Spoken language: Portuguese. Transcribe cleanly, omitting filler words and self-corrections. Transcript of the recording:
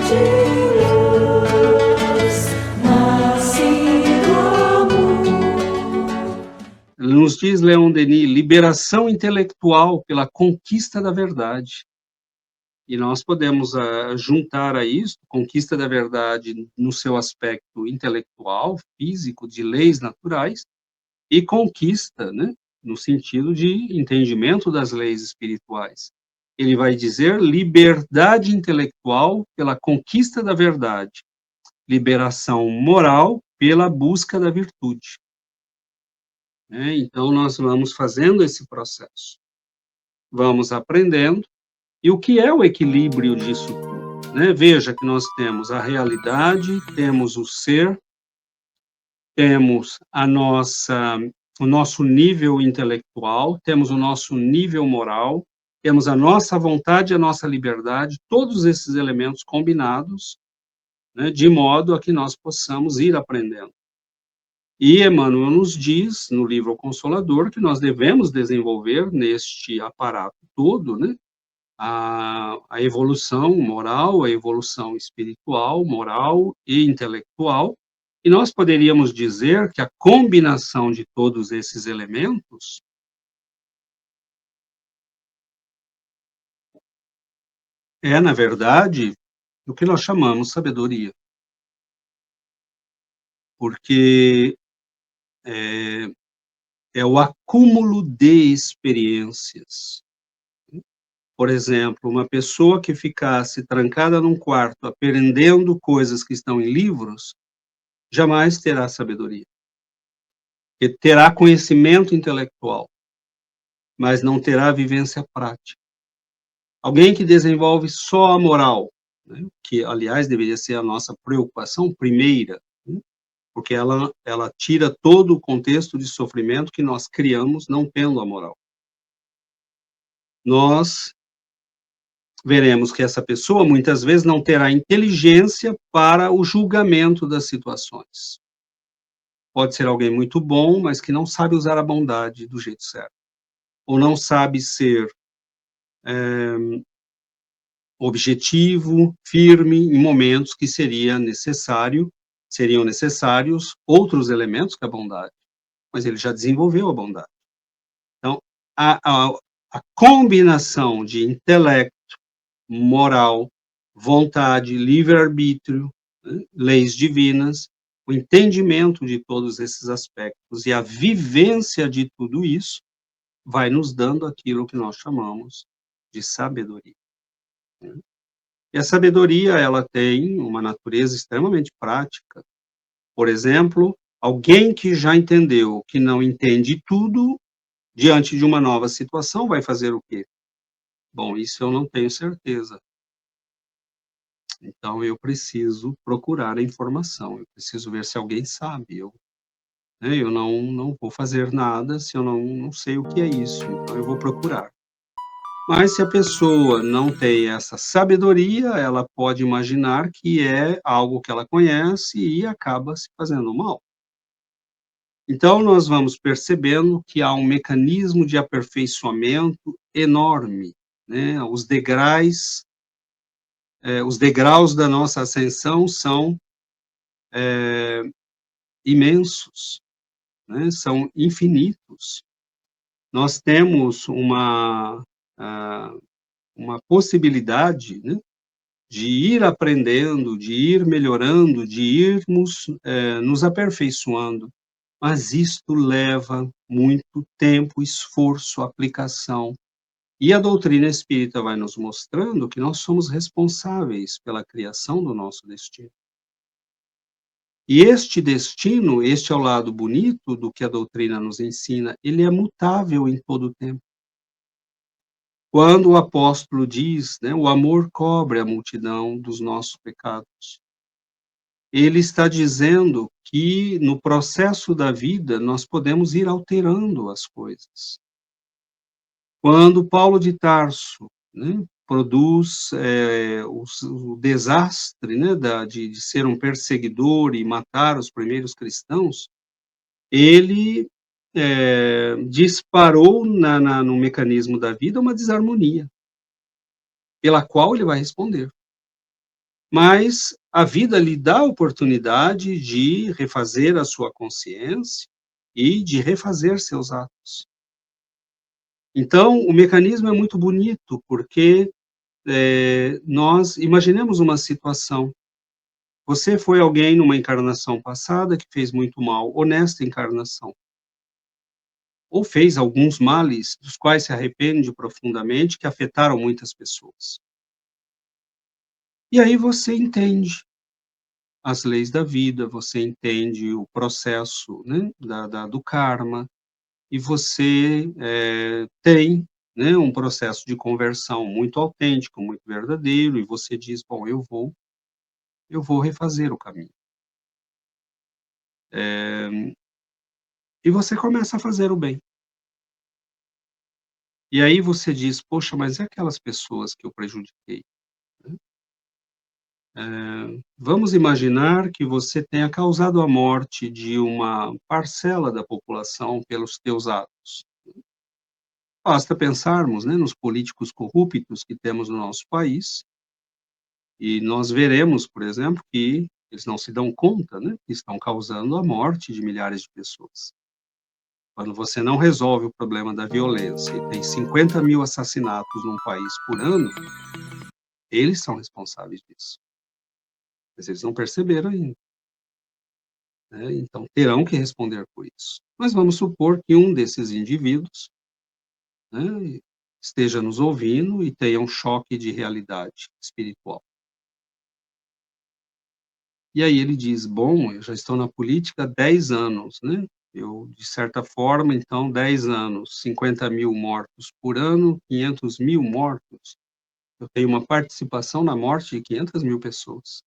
de luz, nascido amor. Nos diz Leon Denis, liberação intelectual pela conquista da verdade. E nós podemos juntar a isso, conquista da verdade no seu aspecto intelectual, físico, de leis naturais, e conquista, né, no sentido de entendimento das leis espirituais. Ele vai dizer liberdade intelectual pela conquista da verdade, liberação moral pela busca da virtude. Então, nós vamos fazendo esse processo. Vamos aprendendo. E o que é o equilíbrio disso tudo? Veja que nós temos a realidade, temos o ser, temos o nosso nível intelectual, temos o nosso nível moral, temos a nossa vontade e a nossa liberdade, todos esses elementos combinados, de modo a que nós possamos ir aprendendo. E Emmanuel nos diz, no livro O Consolador, que nós devemos desenvolver neste aparato todo, a evolução moral, a evolução espiritual, moral e intelectual, e nós poderíamos dizer que a combinação de todos esses elementos é, na verdade, o que nós chamamos sabedoria. Porque é o acúmulo de experiências. Por exemplo, uma pessoa que ficasse trancada num quarto aprendendo coisas que estão em livros, jamais terá sabedoria. E terá conhecimento intelectual, mas não terá vivência prática. Alguém que desenvolve só a moral, que, aliás, deveria ser a nossa preocupação primeira, porque ela tira todo o contexto de sofrimento que nós criamos não tendo a moral. Nós veremos que essa pessoa, muitas vezes, não terá inteligência para o julgamento das situações. Pode ser alguém muito bom, mas que não sabe usar a bondade do jeito certo. Ou não sabe ser objetivo, firme, em momentos que seriam necessários outros elementos que a bondade. Mas ele já desenvolveu a bondade. Então, a combinação de intelecto, moral, vontade, livre-arbítrio, leis divinas, o entendimento de todos esses aspectos e a vivência de tudo isso vai nos dando aquilo que nós chamamos de sabedoria. E a sabedoria, ela tem uma natureza extremamente prática. Por exemplo, alguém que já entendeu que não entende tudo, diante de uma nova situação, vai fazer o quê? Bom, isso eu não tenho certeza. Então, eu preciso procurar a informação, eu preciso ver se alguém sabe. Eu não vou fazer nada se eu não sei o que é isso, então eu vou procurar. Mas se a pessoa não tem essa sabedoria, ela pode imaginar que é algo que ela conhece e acaba se fazendo mal. Então, nós vamos percebendo que há um mecanismo de aperfeiçoamento enorme, os degraus da nossa ascensão são imensos, são infinitos. Nós temos uma possibilidade, de ir aprendendo, de ir melhorando, de irmos nos aperfeiçoando, mas isto leva muito tempo, esforço, aplicação. E a doutrina espírita vai nos mostrando que nós somos responsáveis pela criação do nosso destino. E este destino, este é o lado bonito do que a doutrina nos ensina, ele é mutável em todo o tempo. Quando o apóstolo diz, o amor cobre a multidão dos nossos pecados, ele está dizendo que no processo da vida nós podemos ir alterando as coisas. Quando Paulo de Tarso, produz o desastre, de ser um perseguidor e matar os primeiros cristãos, ele disparou no mecanismo da vida uma desarmonia, pela qual ele vai responder. mas a vida lhe dá a oportunidade de refazer a sua consciência e de refazer seus atos. Então, o mecanismo é muito bonito, porque, nós imaginemos uma situação, você foi alguém numa encarnação passada que fez muito mal, ou nesta encarnação, ou fez alguns males dos quais se arrepende profundamente, que afetaram muitas pessoas. E aí você entende as leis da vida, você entende o processo, né, do karma, e você, tem, né, um processo de conversão muito autêntico, muito verdadeiro, e você diz: "Bom, eu vou refazer o caminho". E você começa a fazer o bem. E aí você diz: "Poxa, mas e aquelas pessoas que eu prejudiquei?", né. Vamos imaginar que você tenha causado a morte de uma parcela da população pelos teus atos. Basta pensarmos, né, nos políticos corruptos que temos no nosso país, e nós veremos, por exemplo, que eles não se dão conta, né, que estão causando a morte de milhares de pessoas. Quando você não resolve o problema da violência e tem 50.000 assassinatos num país por ano, eles são responsáveis disso, mas eles não perceberam ainda, né, então terão que responder por isso. Mas vamos supor que um desses indivíduos, né, esteja nos ouvindo e tenha um choque de realidade espiritual. E aí ele diz: "Bom, eu já estou na política há 10 anos, né, eu, de certa forma, então 10 anos, 50.000 mortos por ano, 500.000 mortos, eu tenho uma participação na morte de 500.000 pessoas".